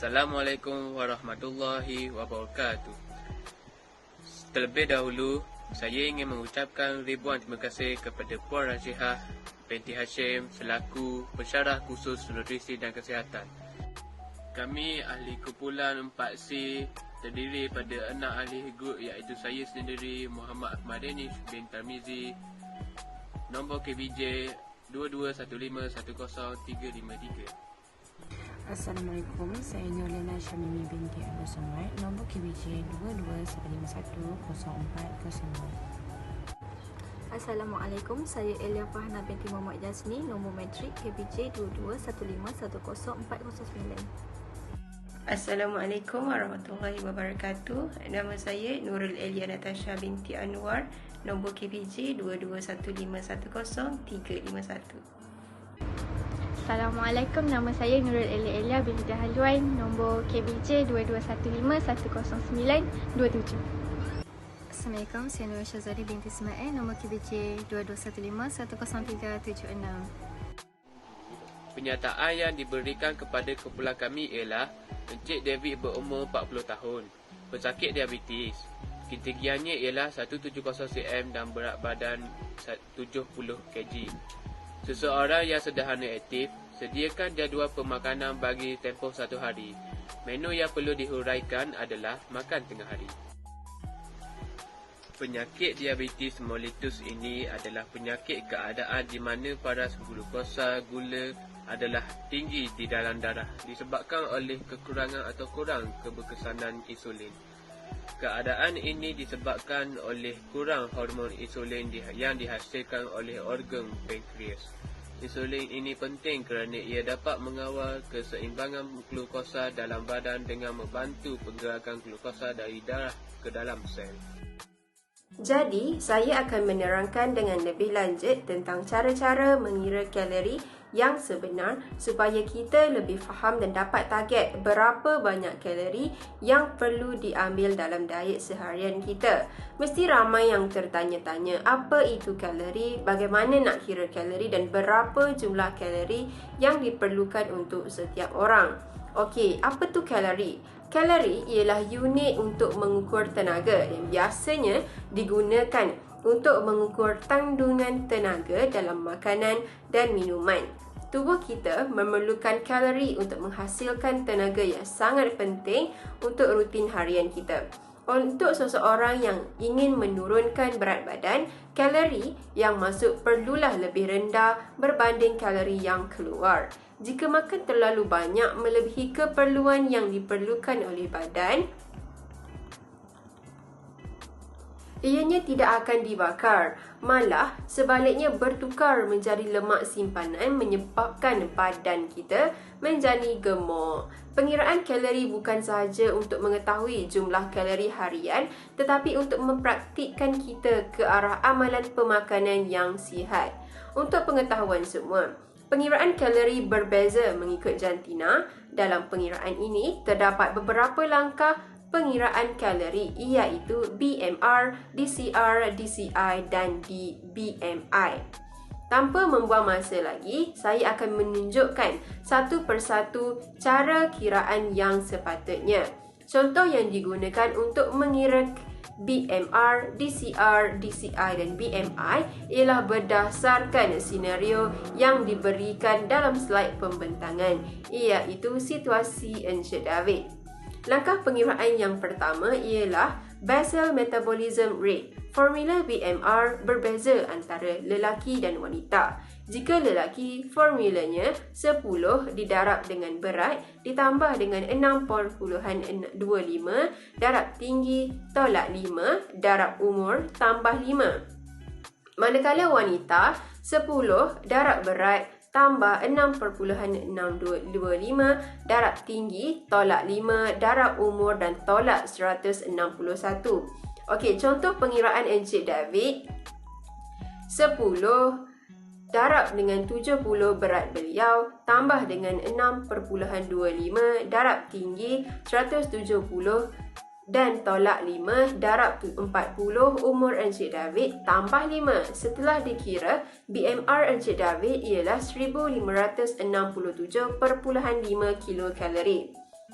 Assalamualaikum warahmatullahi wabarakatuh. Terlebih dahulu, saya ingin mengucapkan ribuan terima kasih kepada Puan Rashihah binti Hashim selaku pensyarah khusus nutrisi dan kesihatan. Kami ahli kumpulan 4C terdiri pada 6 ahli grup iaitu saya sendiri Muhammad Ahmad Danish bin Tarmizi, nombor KBJ 2215105353. Assalamualaikum, saya Nurlina Syamimi binti Abdul Samad, nombor KBJ 22151040. Assalamualaikum, saya Elia Fahna binti Muhammad Jasni, nombor matrik KBJ 22151049. Assalamualaikum warahmatullahi wabarakatuh. Nama saya Nurul Elia Natasha binti Anwar, nombor KBJ 2215100351. Assalamualaikum, nama saya Nurul Elia binti Dahaluan, nombor KBJ 2215100927. Assalamualaikum, saya Nur Syazali binti Ismail, nombor KBJ 2215100376. Penyataan yang diberikan kepada kumpulan kami ialah Encik David berumur 40 tahun, pesakit diabetes. Ketinggiannya ialah 170 cm dan berat badan 70 kg. Seseorang yang sederhana aktif, sediakan jadual pemakanan bagi tempoh 1 hari. Menu yang perlu dihuraikan adalah makan tengah hari. Penyakit diabetes mellitus ini adalah penyakit keadaan di mana paras glukosa gula adalah tinggi di dalam darah disebabkan oleh kekurangan atau kurang keberkesanan insulin. Keadaan ini disebabkan oleh kurang hormon insulin yang dihasilkan oleh organ pankreas. Insulin ini penting kerana ia dapat mengawal keseimbangan glukosa dalam badan dengan membantu penggerakan glukosa dari darah ke dalam sel. Jadi, saya akan menerangkan dengan lebih lanjut tentang cara-cara mengira kalori yang sebenar supaya kita lebih faham dan dapat target berapa banyak kalori yang perlu diambil dalam diet seharian kita. Mesti ramai yang tertanya-tanya apa itu kalori, bagaimana nak kira kalori dan berapa jumlah kalori yang diperlukan untuk setiap orang. Okey, apa tu kalori? Kalori ialah unit untuk mengukur tenaga dan biasanya digunakan untuk mengukur kandungan tenaga dalam makanan dan minuman. Tubuh kita memerlukan kalori untuk menghasilkan tenaga yang sangat penting untuk rutin harian kita. Untuk seseorang yang ingin menurunkan berat badan, kalori yang masuk perlulah lebih rendah berbanding kalori yang keluar. Jika makan terlalu banyak melebihi keperluan yang diperlukan oleh badan, ianya tidak akan dibakar, malah sebaliknya bertukar menjadi lemak simpanan menyebabkan badan kita menjadi gemuk. Pengiraan kalori bukan sahaja untuk mengetahui jumlah kalori harian tetapi untuk mempraktikkan kita ke arah amalan pemakanan yang sihat. Untuk pengetahuan semua, pengiraan kalori berbeza mengikut jantina. Dalam pengiraan ini terdapat beberapa langkah pengiraan kalori iaitu BMR, DCR, DCI dan BMI. Tanpa membuang masa lagi, saya akan menunjukkan satu persatu cara kiraan yang sepatutnya. Contoh yang digunakan untuk mengira BMR, DCR, DCI dan BMI ialah berdasarkan senario yang diberikan dalam slide pembentangan, iaitu situasi Encik David. Langkah pengiraan yang pertama ialah basal metabolism rate. Formula BMR berbeza antara lelaki dan wanita. Jika lelaki, formulanya 10 didarab dengan berat ditambah dengan 6.25 darab tinggi tolak 5 darab umur tambah 5. Manakala wanita, 10 darab berat tambah 6.625 darab tinggi tolak 5 darab umur dan tolak 161. Okey, contoh pengiraan Encik David. 10 darab dengan 70 berat beliau tambah dengan 6.25 darab tinggi 170 dan tolak 5 darab 40 umur Encik David tambah 5. Setelah dikira, BMR Encik David ialah 1567.5 kilokalori.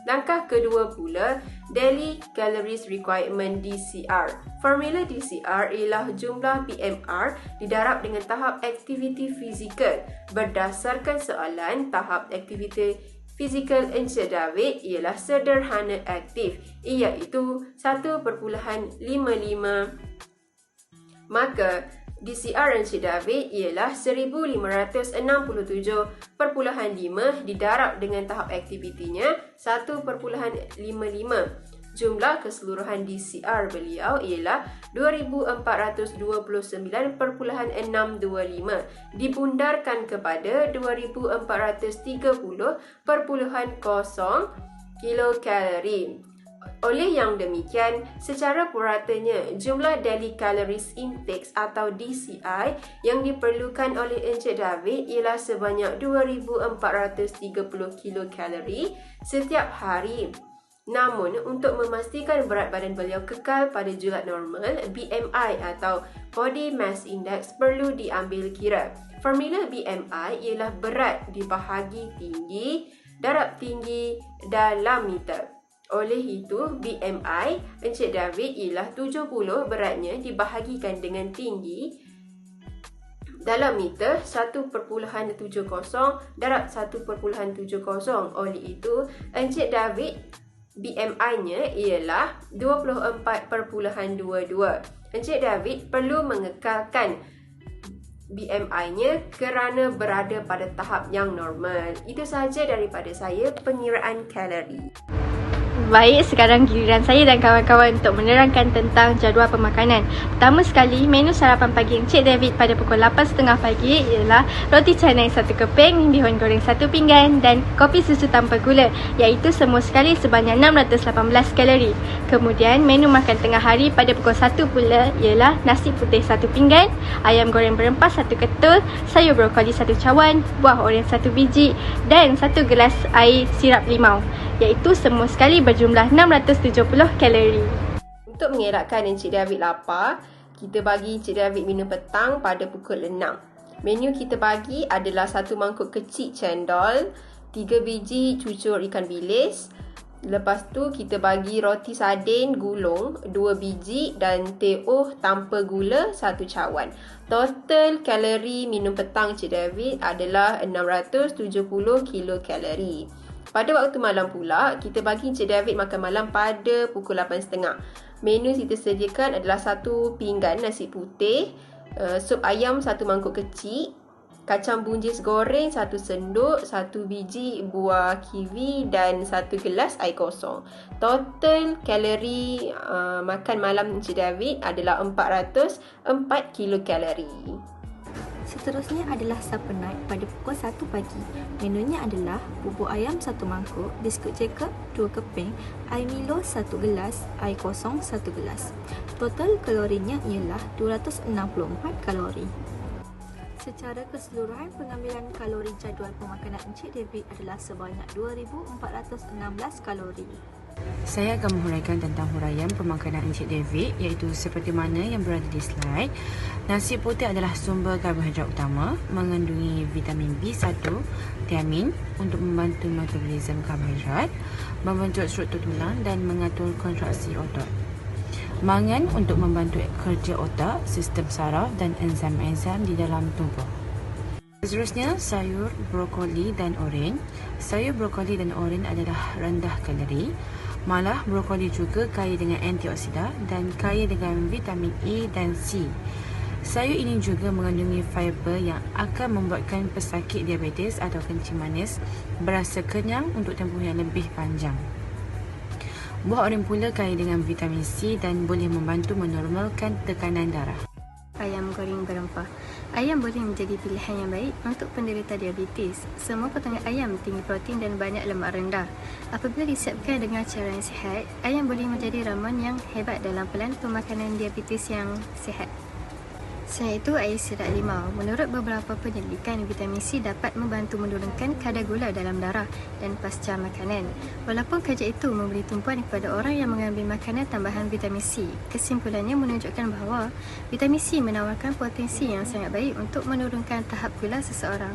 Langkah kedua pula, Daily Calories Requirement DCR. Formula DCR ialah jumlah BMR didarab dengan tahap aktiviti fizikal. Berdasarkan soalan, tahap aktiviti fizikal Encik David ialah sederhana aktif, iaitu 1.55. Maka DCR Encik David ialah 1567.5 didarab dengan tahap aktivitinya 1.55. Jumlah keseluruhan DCR beliau ialah 2429.625 dibundarkan kepada 2430.0 kilokalori. Oleh yang demikian, secara puratanya, jumlah daily calories intake atau DCI yang diperlukan oleh Encik David ialah sebanyak 2430 kilokalori setiap hari. Namun, untuk memastikan berat badan beliau kekal pada julat normal, BMI atau Body Mass Index perlu diambil kira. Formula BMI ialah berat dibahagi tinggi darab tinggi dalam meter. Oleh itu, BMI Encik David ialah 70 beratnya dibahagikan dengan tinggi dalam meter 1.70 darab 1.70. Oleh itu, Encik David BMI-nya ialah 24.22. Encik David perlu mengekalkan BMI-nya kerana berada pada tahap yang normal. Itu sahaja daripada saya, pengiraan kalori. Baik, sekarang giliran saya dan kawan-kawan untuk menerangkan tentang jadual pemakanan. Pertama sekali, menu sarapan pagi Encik David pada pukul 8.30 pagi ialah roti canai 1 keping, bihun goreng 1 pinggan dan kopi susu tanpa gula, iaitu semua sekali sebanyak 618 kalori. Kemudian, menu makan tengah hari pada pukul 1 pula ialah nasi putih 1 pinggan, ayam goreng berempah 1 ketul, sayur brokoli 1 cawan, buah oren 1 biji dan 1 gelas air sirap limau, iaitu semua sekali berjumlah 670 kalori. Untuk mengelakkan Encik David lapar, kita bagi Encik David minum petang pada pukul 6. Menu kita bagi adalah 1 mangkuk kecil cendol, 3 biji cucur ikan bilis. Lepas tu kita bagi roti sardin gulung 2 biji dan teh tanpa gula 1 cawan. Total kalori minum petang Encik David adalah 670 kilokalori. Pada waktu malam pula, kita bagi Encik David makan malam pada pukul 8.30. Menu kita sediakan adalah 1 pinggan nasi putih, sup ayam 1 mangkuk kecil, kacang buncis goreng 1 sendok, 1 biji buah kiwi dan 1 gelas air kosong. Total kalori makan malam Encik David adalah 404 kilokalori. Seterusnya adalah supper night pada pukul 1 pagi. Menunya adalah bubur ayam 1 mangkuk, biskut Jacob 2 keping, air Milo 1 gelas, air kosong 1 gelas. Total kalorinya ialah 264 kalori. Secara keseluruhan, pengambilan kalori jadual pemakanan Encik David adalah sebanyak 2416 kalori. Saya akan menghuraikan tentang huraian pemakanan Encik David, iaitu seperti mana yang berada di slide. Nasi putih adalah sumber karbohidrat utama, mengandungi vitamin B1, tiamin untuk membantu metabolisme karbohidrat, membentuk struktur tulang dan mengatur kontraksi otot. Mangan untuk membantu kerja otak, sistem saraf dan enzim-enzim di dalam tubuh. Seterusnya, sayur, brokoli dan oren. Sayur brokoli dan oren adalah rendah kalori. Malah, brokoli juga kaya dengan antioksidan dan kaya dengan vitamin A dan C. Sayur ini juga mengandungi fiber yang akan membuatkan pesakit diabetes atau kencing manis berasa kenyang untuk tempoh yang lebih panjang. Buah oren pula kaya dengan vitamin C dan boleh membantu menormalkan tekanan darah. Ayam goreng berempah. Ayam boleh menjadi pilihan yang baik untuk penderita diabetes. Semua potongan ayam tinggi protein dan banyak lemak rendah. Apabila disiapkan dengan cara yang sihat, ayam boleh menjadi ramuan yang hebat dalam pelan pemakanan diabetes yang sihat. Selain itu, air sirap limau. Menurut beberapa penyelidikan, vitamin C dapat membantu menurunkan kadar gula dalam darah dan pasca makanan. Walaupun kerja itu memberi tumpuan kepada orang yang mengambil makanan tambahan vitamin C, kesimpulannya menunjukkan bahawa vitamin C menawarkan potensi yang sangat baik untuk menurunkan tahap gula seseorang.